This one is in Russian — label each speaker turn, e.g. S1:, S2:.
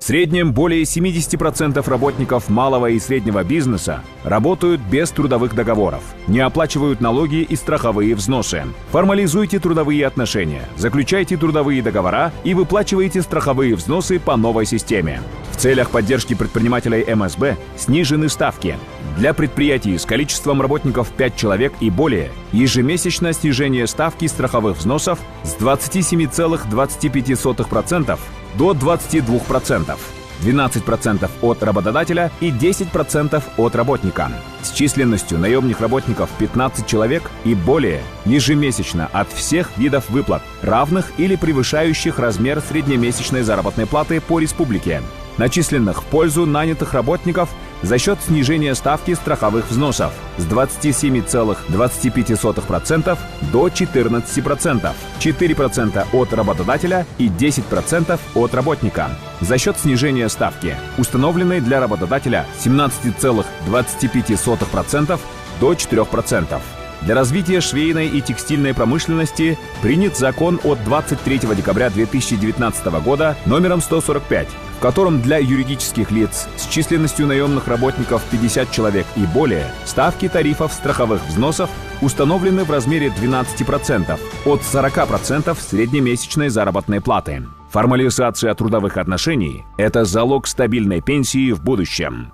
S1: В среднем более 70% работников малого и среднего бизнеса работают без трудовых договоров, не оплачивают налоги и страховые взносы. Формализуйте трудовые отношения, заключайте трудовые договора и выплачивайте страховые взносы по новой системе. В целях поддержки предпринимателей МСБ снижены ставки. Для предприятий с количеством работников 5 человек и более ежемесячно снижение ставки страховых взносов с 27,25% до 22%, 12% от работодателя и 10% от работника. С численностью наемных работников 15 человек и более ежемесячно от всех видов выплат, равных или превышающих размер среднемесячной заработной платы по республике, начисленных в пользу нанятых работников за счет снижения ставки страховых взносов с 27,25% до 14%, 4% от работодателя и 10% от работника за счет снижения ставки, установленной для работодателя 17,25% до 4%. Для развития швейной и текстильной промышленности принят закон от 23 декабря 2019 года номером 145, в котором для юридических лиц с численностью наемных работников 50 человек и более ставки тарифов страховых взносов установлены в размере 12% от 40% среднемесячной заработной платы. Формализация трудовых отношений – это залог стабильной пенсии в будущем.